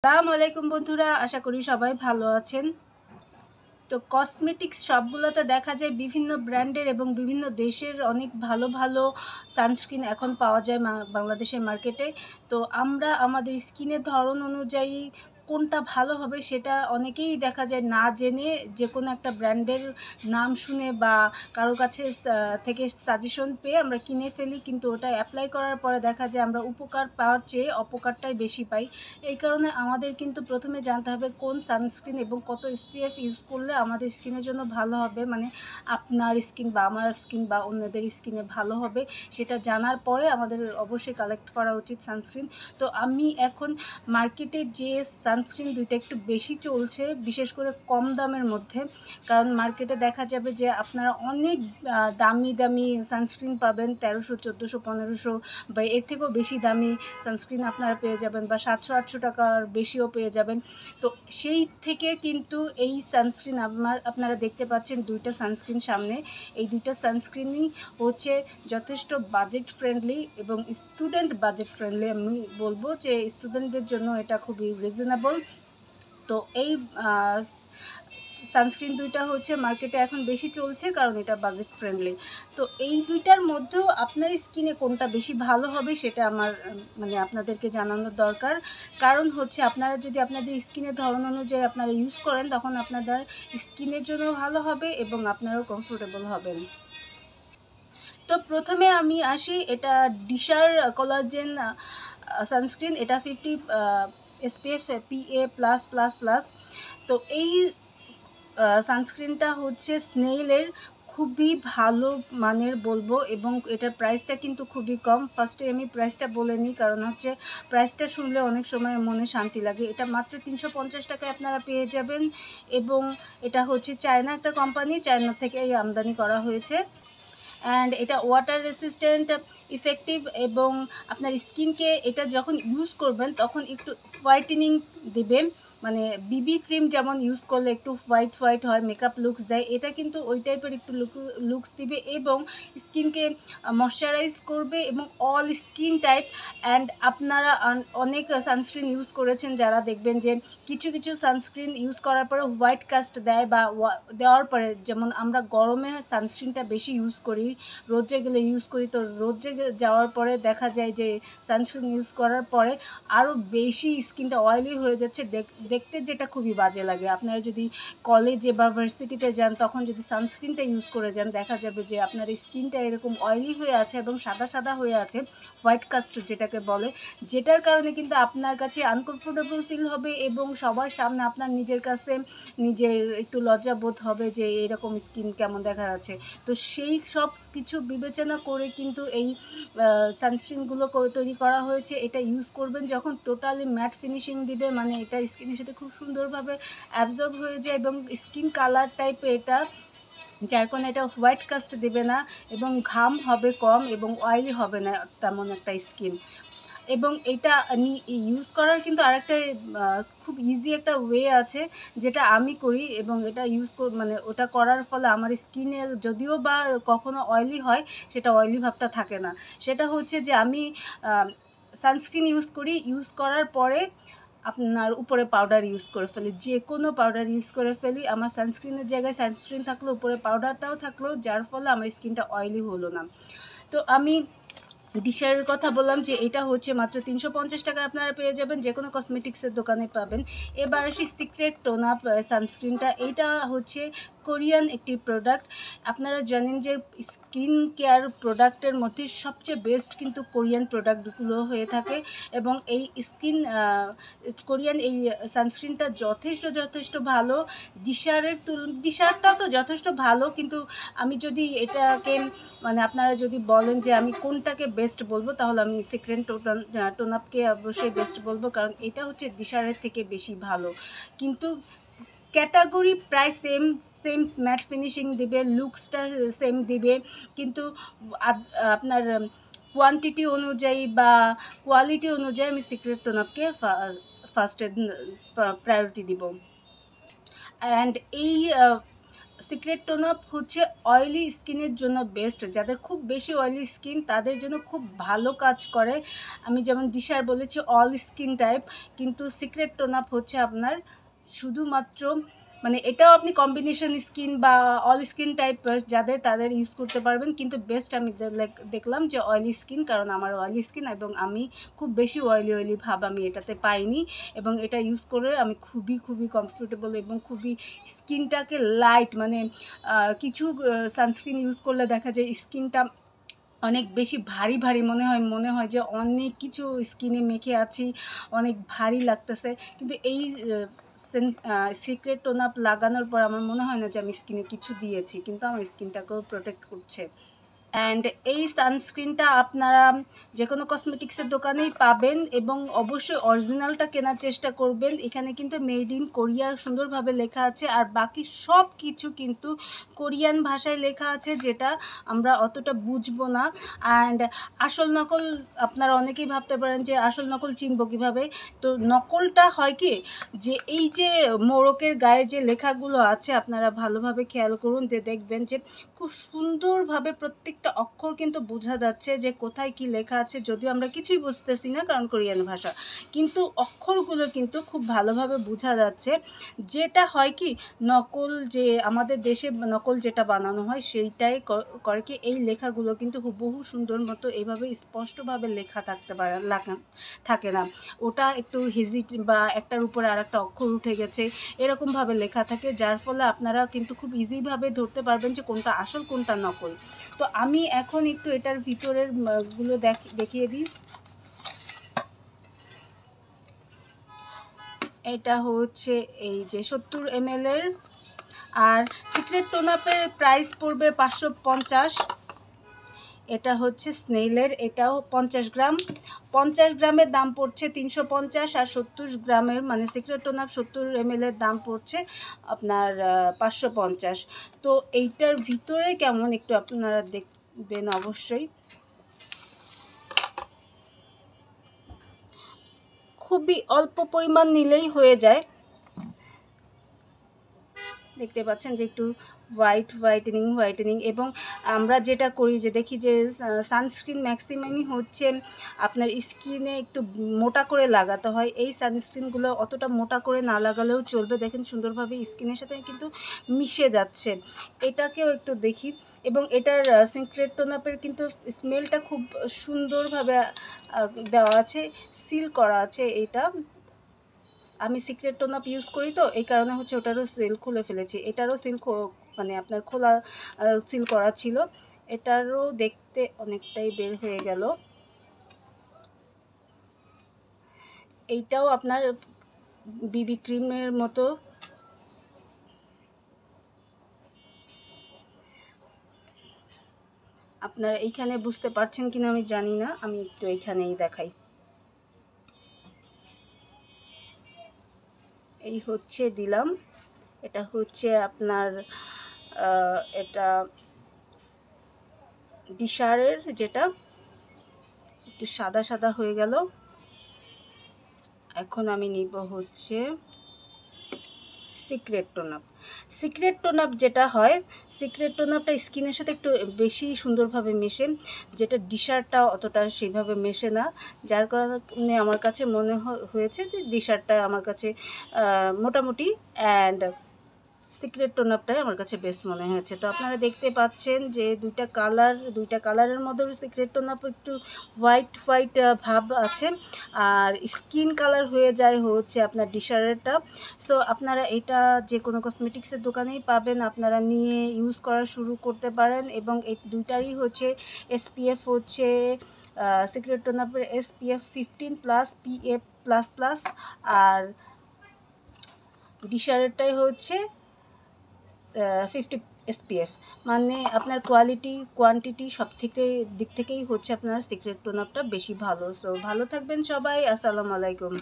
আসসালামু আলাইকুম বন্ধুরা, আশা করি সবাই ভালো আছেন। তো কসমেটিক্স শপগুলোতে দেখা যায় বিভিন্ন ব্র্যান্ডের এবং বিভিন্ন দেশের অনেক ভালো ভালো সানস্ক্রিন এখন পাওয়া যায় বাংলাদেশের মার্কেটে। তো আমরা আমাদের স্কিনের ধরন অনুযায়ী কোনটা ভালো হবে সেটা অনেকেই দেখা যায় না জেনে যে কোনো একটা ব্র্যান্ডের নাম শুনে বা কারো কাছে থেকে সাজেশন পেয়ে আমরা কিনে ফেলি, কিন্তু ওটা অ্যাপ্লাই করার পরে দেখা যায় আমরা উপকার পাওয়ার চেয়ে অপকারটাই বেশি পাই। এই কারণে আমাদের কিন্তু প্রথমে জানতে হবে কোন সানস্ক্রিন এবং কত SPF ইউজ করলে আমাদের স্কিনের জন্য ভালো হবে, মানে আপনার স্কিন বা আমার স্কিন বা অন্যদের স্কিনে ভালো হবে, সেটা জানার পরে আমাদের অবশ্যই কালেক্ট করা উচিত সানস্ক্রিন। তো আমি এখন মার্কেটে যে সানস্ক্রিন দুইটা একটু বেশি চলছে, বিশেষ করে কম দামের মধ্যে, কারণ মার্কেটে দেখা যাবে যে আপনারা অনেক দামি দামি সানস্ক্রিন পাবেন, 1300, 1400, 1500 বা এর থেকেও বেশি দামি সানস্ক্রিন আপনারা পেয়ে যাবেন, বা 700-800 টাকার বেশিও পেয়ে যাবেন। তো সেই থেকে কিন্তু এই সানস্ক্রিন আপনারা দেখতে পাচ্ছেন দুইটা সানস্ক্রিন সামনে, এই দুইটা সানস্ক্রিনই হচ্ছে যথেষ্ট বাজেট ফ্রেন্ডলি এবং স্টুডেন্ট বাজেট ফ্রেন্ডলি। আমি বলবো যে স্টুডেন্টদের জন্য এটা খুবই রিজনেবল। তো এই সানস্ক্রিন দুইটা হচ্ছে মার্কেটে এখন বেশি চলছে কারণ এটা বাজেট ফ্রেন্ডলি। তো এই দুইটার মধ্যেও আপনার স্কিনে কোনটা বেশি ভালো হবে সেটা আমার আপনাদেরকে জানানোর দরকার। কারণ হচ্ছে আপনারা যদি আপনাদের স্কিনের ধরন অনুযায়ী আপনারা ইউজ করেন, তখন আপনাদের স্কিনের জন্য ভালো হবে এবং আপনারাও কমফোর্টেবল হবেন। তো প্রথমে আমি আসি, এটা ডিশার কোলাজেন সানস্ক্রিন, এটা 50 SPF PA+++। তো এই সানস্ক্রিনটা হচ্ছে স্নেইলের, খুবই ভালো মানের বলবো, এবং এটার প্রাইসটা কিন্তু খুবই কম। ফার্স্টে আমি প্রাইসটা বলে নিই, কারণ হচ্ছে প্রাইসটা শুনলে অনেক সময় মনে শান্তি লাগে। এটা মাত্র 350 টাকায় আপনারা পেয়ে যাবেন, এবং এটা হচ্ছে চায়না একটা কোম্পানি, চায়না থেকেই আমদানি করা হয়েছে। অ্যান্ড এটা ওয়াটার রেসিস্ট্যান্ট, ইফেক্টিভ, এবং আপনার স্কিনকে এটা যখন ইউজ করবেন তখন একটু হোয়াইটেনিং দেবে। মানে বিবি ক্রিম যেমন ইউজ করলে একটু হোয়াইট হোয়াইট হয়, মেকআপ লুকস দেয়, এটা কিন্তু ওই টাইপের একটু লুকস দিবে এবং স্কিনকে ময়শ্চারাইজ করবে এবং অল স্কিন টাইপ। অ্যান্ড আপনারা অনেক সানস্ক্রিন ইউজ করেছেন যারা, দেখবেন যে কিছু কিছু সানস্ক্রিন ইউজ করার পরে হোয়াইট কাস্ট দেয়, বা দেওয়ার পরে, যেমন আমরা গরমে সানস্ক্রিনটা বেশি ইউজ করি, রোদ্রে গেলে ইউজ করি, তো রোদ্রে যাওয়ার পরে দেখা যায় যে সানস্ক্রিন ইউজ করার পরে আরও বেশি স্কিনটা অয়েলি হয়ে যাচ্ছে, দেখতে যেটা খুবই বাজে লাগে। আপনারা যদি কলেজে বা ভার্সিটিতে যান, তখন যদি সানস্ক্রিনটা ইউজ করে যান, দেখা যাবে যে আপনার স্কিনটা এরকম অয়েলি হয়ে আছে এবং সাদা সাদা হয়ে আছে, হোয়াইট কাস্ট যেটাকে বলে, যেটার কারণে কিন্তু আপনার কাছে আনকমফোর্টেবল ফিল হবে এবং সবার সামনে আপনার নিজের কাছে নিজের একটু লজ্জাবোধ হবে যে এরকম স্কিন কেমন দেখা যাচ্ছে। তো সেই সব কিছু বিবেচনা করে কিন্তু এই সানস্ক্রিনগুলো তৈরি করা হয়েছে। এটা ইউজ করবেন যখন টোটালি ম্যাট ফিনিশিং দিবে, মানে এটা স্কিনের সাথে খুব সুন্দরভাবে অ্যাবজর্ব হয়ে যায় এবং স্কিন কালার টাইপে এটা, যার কারণে এটা হোয়াইট কাস্ট দেবে না এবং ঘাম হবে কম এবং অয়েলি হবে না তেমন একটা স্কিন। এবং এটা ইউজ করার কিন্তু আরেকটা খুব ইজি একটা ওয়ে আছে, যেটা আমি করি, এবং এটা ওটা করার ফলে আমার স্কিনে যদিও বা কখনো অয়েলি হয়, সেটা অয়েলি ভাবটা থাকে না। সেটা হচ্ছে যে আমি সানস্ক্রিন ইউজ করার পরে আপনার উপরে পাউডার ইউজ করে ফেলি, যে কোনো পাউডার ইউজ করে ফেলি। আমার সানস্ক্রিনের জায়গায় সানস্ক্রিন থাকলো, উপরে পাউডারটাও থাকলো, যার ফলে আমার স্কিনটা অয়েলি হলো না। তো আমি ডিশারের কথা বললাম যে এটা হচ্ছে মাত্র 350 টাকা আপনারা পেয়ে যাবেন, যে কোনো কসমেটিক্সের দোকানে পাবেন। এবার আসি সিক্রেট টোন আপ সানস্ক্রিনটা। এইটা হচ্ছে কোরিয়ান একটি প্রোডাক্ট। আপনারা জানেন যে স্কিন কেয়ার প্রোডাক্টের মধ্যে সবচেয়ে বেস্ট কিন্তু কোরিয়ান প্রোডাক্টগুলো হয়ে থাকে, এবং এই কোরিয়ান এই সানস্ক্রিনটা যথেষ্ট ভালো। ডিশারটা তো যথেষ্ট ভালো, কিন্তু আমি যদি এটাকে আপনারা যদি বলেন যে আমি কোনটাকে বেস্ট বলবো, তাহলে আমি সিক্রেট টোন আপকে অবশ্যই বেস্ট বলবো, কারণ এটা হচ্ছে ডিশারের থেকে বেশি ভালো। কিন্তু ক্যাটাগরি প্রায় সেম ম্যাট ফিনিশিং দিবে, লুকসটা সেম দিবে, কিন্তু আপনার কোয়ান্টিটি অনুযায়ী বা কোয়ালিটি অনুযায়ী আমি সিক্রেট টোন আপকে ফার্স্টে প্রায়োরিটি দিব। অ্যান্ড এই সিক্রেট টোন আপ হচ্ছে অয়েলি স্কিনের জন্য বেস্ট। যাদের খুব বেশি অয়েলি স্কিন তাদের জন্য খুব ভালো কাজ করে। আমি যেমন দিশার বলেছি অল স্কিন টাইপ, কিন্তু সিক্রেট টোন আপ হচ্ছে আপনার শুধুমাত্র মানে এটাও আপনি কম্বিনেশন স্কিন বা অল স্কিন টাইপ যাদের তাদের ইউজ করতে পারবেন, কিন্তু বেস্ট আমি দেখলাম যে অয়েলি স্কিন, কারণ আমার অয়েলি স্কিন এবং আমি খুব বেশি অয়েলি ভাব আমি এটাতে পাইনি, এবং এটা ইউজ করে আমি খুবই কমফোর্টেবল এবং খুবই স্কিনটাকে লাইট, মানে কিছু সানস্ক্রিন ইউজ করলে দেখা যায় স্কিনটা অনেক বেশি ভারী মনে হয় যে অনেক কিছু স্কিনে মেখে আছি, অনেক ভারী লাগতেছে, কিন্তু এই সিক্রেট টোন আপ লাগানোর পর আমার মনে হয় না যে আমি স্কিনে কিছু দিয়েছি, কিন্তু আমার স্কিনটাকেও প্রোটেক্ট করছে। অ্যান্ড এই সানস্ক্রিনটা আপনারা যে কোনো কসমেটিক্সের দোকানেই পাবেন, এবং অবশ্যই অরিজিনালটা কেনার চেষ্টা করবেন। এখানে কিন্তু মেড ইন কোরিয়া সুন্দরভাবে লেখা আছে, আর বাকি সব কিছু কিন্তু কোরিয়ান ভাষায় লেখা আছে, যেটা আমরা অতটা বুঝবো না। অ্যান্ড আসল নকল আপনারা অনেকেই ভাবতে পারেন যে আসল নকল চিনব কীভাবে। তো নকলটা হয় কি, যে এই যে মোড়কের গায়ে যে লেখাগুলো আছে আপনারা ভালোভাবে খেয়াল করুন, যে দেখবেন যে খুব সুন্দরভাবে প্রত্যেকটা অক্ষর কিন্তু বোঝা যাচ্ছে যে কোথায় কি লেখা আছে, যদিও আমরা কিছুই বুঝতেছি না কারণ কোরিয়ান ভাষা, কিন্তু অক্ষরগুলো কিন্তু খুব ভালোভাবে বোঝা যাচ্ছে। যেটা হয় কি, নকল যে আমাদের দেশে নকল যেটা বানানো হয় সেইটাই করে কি, এই লেখাগুলো কিন্তু হুবহু সুন্দর মতো এইভাবে স্পষ্টভাবে লেখা থাকে না, ওটা একটু হেজিট বা একটার উপরে আর একটা অক্ষর উঠে গেছে এরকমভাবে লেখা থাকে, যার ফলে আপনারা কিন্তু খুব ইজিভাবে ধরতে পারবেন যে কোনটা আসল কোনটা নকল। তো আমি এখন একটু এটার ভিতরের গুলো দেখিয়ে দিই। এটা হচ্ছে এই যে 70 ml এর, আর সিক্রেট টোন আপের প্রাইস পড়বে 550। এটা হচ্ছে স্নেইলের, এটাও 50 গ্রাম, 50 গ্রামের দাম পড়ছে 350, আর 70 গ্রামের মানে সিক্রেট টোন আপ 70 ml এর দাম পড়ছে আপনার 550। তো এইটার ভিতরে কেমন একটু আপনারা দেখবেন অবশ্যই। খুবই অল্প পরিমাণ নিলেই হয়ে যায়। দেখতে পাচ্ছেন যে একটু হোয়াইটেনিং, এবং আমরা যেটা করি যে দেখি যে সানস্ক্রিন ম্যাক্সিমামই হচ্ছে আপনার স্কিনে একটু মোটা করে লাগাতে হয়, এই সানস্ক্রিনগুলো অতটা মোটা করে না লাগালেও চলবে, দেখেন সুন্দরভাবে স্কিনের সাথে কিন্তু মিশে যাচ্ছে। এটাকেও একটু দেখি, এবং এটার সিক্রেট টোন আপের কিন্তু স্মেলটা খুব সুন্দরভাবে দেওয়া আছে, সিল করা আছে। এটা আমি সিক্রেট টোন আপ ইউজ করি, তো এই কারণে হচ্ছে ওটারও সিল খুলে ফেলেছি, এটারও সিল মানে আপনার খোলা সিল করা ছিল, এটারও দেখতে অনেকটাই বের হয়ে গেল। এইটাও আপনার বিবি ক্রিমের মতো, আপনারা এইখানে বুঝতে পারছেন কিনা আমি জানি না, আমি একটু এইখানেই দেখাই। এই হচ্ছে দিলাম, এটা হচ্ছে আপনার এটা ডিশারের, যেটা একটু সাদা হয়ে গেল। এখন আমি নিব হচ্ছে secret tone up. Secret tone up যেটা হয়, সিক্রেট টোন আপটা স্কিনের সাথে একটু বেশি সুন্দরভাবে মেশে, যেটা ডিশারটা অতটা সেইভাবে মেশে না, যার কারণে আমার কাছে মনে হয়েছে যে ডিশারটা আমার কাছে মোটামুটি, অ্যান্ড সিক্রেট টোন আপটাই আমার কাছে বেস্ট মনে হয়েছে। তো আপনারা দেখতে পাচ্ছেন যে দুইটা কালারের মধ্যে সিক্রেট টোন আপ একটু হোয়াইট ভাব আছে, আর স্কিন কালার হয়ে যায় হচ্ছে আপনার ডিশারেরটা। সো আপনারা এটা যে কোনো কসমেটিক্সের দোকানেই পাবেন, আপনারা নিয়ে ইউজ করা শুরু করতে পারেন, এবং এই দুইটারই হচ্ছে SPF হচ্ছে সিক্রেট টোন আপের SPF 15+ PA++, আর ডিশারেরটাই হচ্ছে 50 SPF, মানে আপনার কোয়ান্টিটি সব দিক থেকেই হচ্ছে আপনার সিক্রেট টোন আপটা বেশি ভালো। সো ভালো থাকবেন সবাই, আসসালামু আলাইকুম।